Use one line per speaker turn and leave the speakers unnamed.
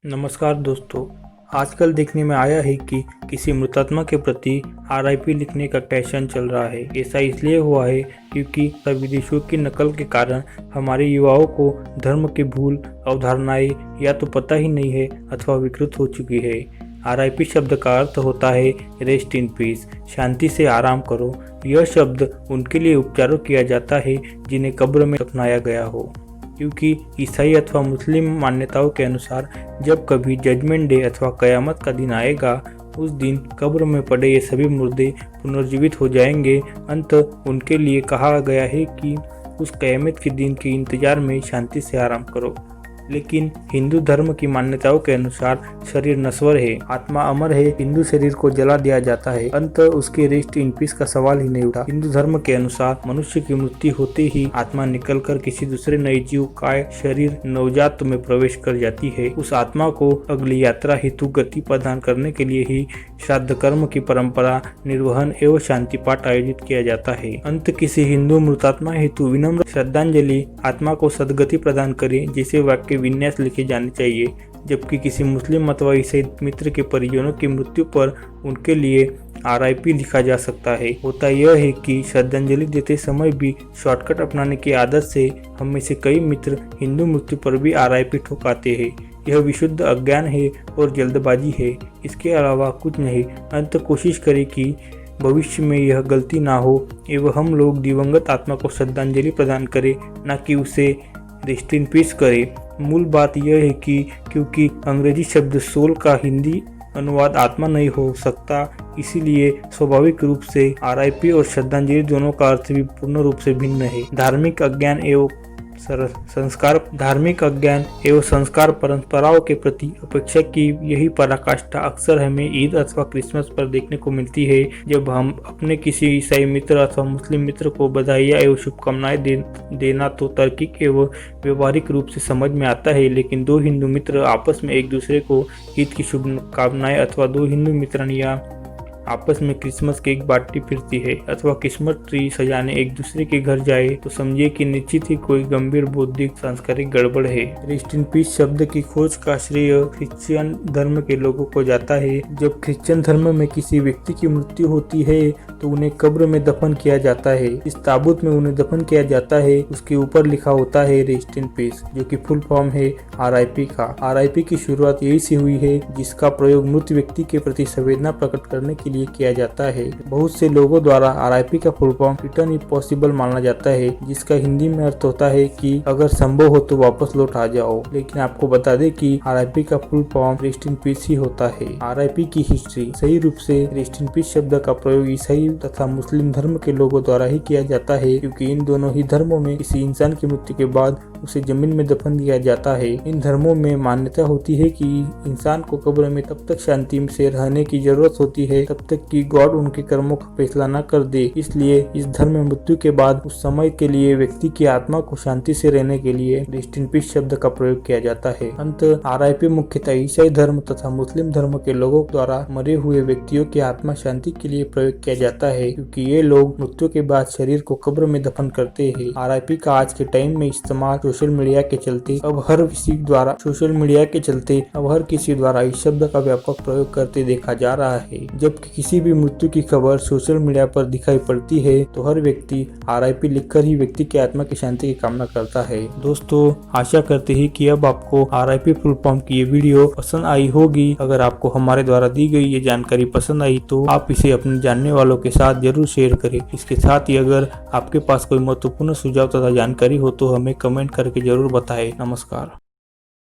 नमस्कार दोस्तों। आजकल देखने में आया है कि किसी मृतात्मा के प्रति आरआईपी लिखने का फैशन चल रहा है। ऐसा इसलिए हुआ है क्योंकि विदेशों की नकल के कारण हमारे युवाओं को धर्म की भूल अवधारणाएं या तो पता ही नहीं है अथवा विकृत हो चुकी है। आरआईपी शब्द का अर्थ होता है रेस्ट इन पीस, शांति से आराम करो। यह शब्द उनके लिए उपचारों किया जाता है जिन्हें कब्र में दफनाया गया हो, क्योंकि ईसाई अथवा मुस्लिम मान्यताओं के अनुसार जब कभी जजमेंट डे अथवा कयामत का दिन आएगा, उस दिन कब्र में पड़े ये सभी मुर्दे पुनर्जीवित हो जाएंगे। अंत उनके लिए कहा गया है कि उस कयामत के दिन के इंतजार में शांति से आराम करो। लेकिन हिंदू धर्म की मान्यताओं के अनुसार शरीर नश्वर है, आत्मा अमर है। हिंदू शरीर को जला दिया जाता है, अंत उसके रेस्ट इन पीस का सवाल ही नहीं उठा। हिंदू धर्म के अनुसार मनुष्य की मृत्यु होते ही आत्मा निकलकर किसी दूसरे नए जीव का शरीर नवजात में प्रवेश कर जाती है। उस आत्मा को अगली यात्रा हेतु गति प्रदान करने के लिए ही श्राद्ध कर्म की परंपरा, निर्वहन एवं शांति पाठ आयोजित किया जाता है। अंत किसी हिंदू मृतात्मा हेतु विनम्र श्रद्धांजलि आत्मा को सदगति प्रदान करे जैसे वाक्य विन्यास लिखे जाने चाहिए। जबकि किसी मुस्लिम अथवा ईसाई मित्र के परिजनों की मृत्यु पर उनके लिए आरआईपी लिखा जा सकता है। होता यह है कि श्रद्धांजलि देते समय भी शॉर्टकट अपनाने की आदत से हम में से कई मित्र हिंदू मृत्यु पर भी आरआईपी ठोकाते हैं। यह विशुद्ध अज्ञान है और जल्दबाजी है, इसके अलावा कुछ नहीं। अंत कोशिश करें कि भविष्य में यह गलती ना हो एवं हम लोग दिवंगत आत्मा को श्रद्धांजलि प्रदान करें, न कि उसे रेस्ट इन पीस करें। मूल बात यह है कि क्योंकि अंग्रेजी शब्द सोल का हिंदी अनुवाद आत्मा नहीं हो सकता, इसीलिए स्वाभाविक रूप से आरआईपी और श्रद्धांजलि दोनों का अर्थ भी पूर्ण रूप से भिन्न है। धार्मिक अज्ञान एवं संस्कार परंपराओं के प्रति अपेक्षा की यही पराकाष्ठा अक्सर हमें ईद अथवा क्रिसमस पर देखने को मिलती है, जब हम अपने किसी ईसाई मित्र अथवा मुस्लिम मित्र को बधाइयाँ एवं शुभकामनाएं देना तो तार्किक एवं व्यवहारिक रूप से समझ में आता है। लेकिन दो हिंदू मित्र आपस में एक दूसरे को ईद की शुभकामनाएं अथवा दो हिंदू मित्रानियाँ आपस में क्रिसमस केक बांटती फिरती है अथवा क्रिसमस ट्री सजाने एक दूसरे के घर जाए, तो समझिए कि निश्चित ही कोई गंभीर बौद्धिक सांस्कृतिक गड़बड़ है। रेस्ट इन पीस शब्द की खोज का श्रेय क्रिश्चियन धर्म के लोगों को जाता है। जब क्रिश्चियन धर्म में किसी व्यक्ति की मृत्यु होती है तो उन्हें कब्र में दफन किया जाता है। इस ताबूत में उन्हें दफन किया जाता है, उसके ऊपर लिखा होता है रेस्ट इन पीस, जो कि फुल फॉर्म है आरआईपी का। आरआईपी की शुरुआत यही से हुई है, जिसका प्रयोग मृत व्यक्ति के प्रति संवेदना प्रकट करने के लिए किया जाता है। बहुत से लोगों द्वारा आरआईपी का full form return if possible माना जाता है, जिसका हिंदी में अर्थ होता है कि अगर संभव हो तो वापस लौट आ जाओ। लेकिन आपको बता दें कि आरआईपी का full form rest in peace ही होता है। आरआईपी की हिस्ट्री। सही रूप से रेस्ट इन पीस शब्द का प्रयोग ईसाई तथा मुस्लिम धर्म के लोगों द्वारा ही किया जाता है, क्योंकि इन दोनों ही धर्मों में किसी इंसान की मृत्यु के बाद उसे जमीन में दफन किया जाता है। इन धर्मों में मान्यता होती है कि इंसान को कब्र में तब तक शांति से रहने की जरूरत होती है तब तक कि गॉड उनके कर्मों का फैसला न कर दे। इसलिए इस धर्म में मृत्यु के बाद उस समय के लिए व्यक्ति की आत्मा को शांति से रहने के लिए रेस्ट इन पीस शब्द का प्रयोग किया जाता है। अंत आरआईपी मुख्यतः ईसाई धर्म तथा मुस्लिम धर्म के लोगों द्वारा मरे हुए व्यक्तियों की आत्मा शांति के लिए प्रयोग किया जाता है, क्योंकि ये लोग मृत्यु के बाद शरीर को कब्र में दफन करते हैं। आरआईपी का आज के टाइम में इस्तेमाल सोशल मीडिया के चलते अब हर किसी द्वारा इस शब्द का व्यापक प्रयोग करते देखा जा रहा है। जबकि किसी भी मृत्यु की खबर सोशल मीडिया पर दिखाई पड़ती है तो हर व्यक्ति आरआईपी लिखकर ही व्यक्ति की आत्मा की शांति की कामना करता है। दोस्तों, आशा करते हैं कि अब आपको आरआईपी फुल फॉर्म की ये वीडियो पसंद आई होगी। अगर आपको हमारे द्वारा दी गई ये जानकारी पसंद आई तो आप इसे अपने जानने वालों के साथ जरूर शेयर करें। इसके साथ ही अगर आपके पास कोई महत्वपूर्ण सुझाव तथा जानकारी हो तो हमें कमेंट करके जरूर बताएं। नमस्कार।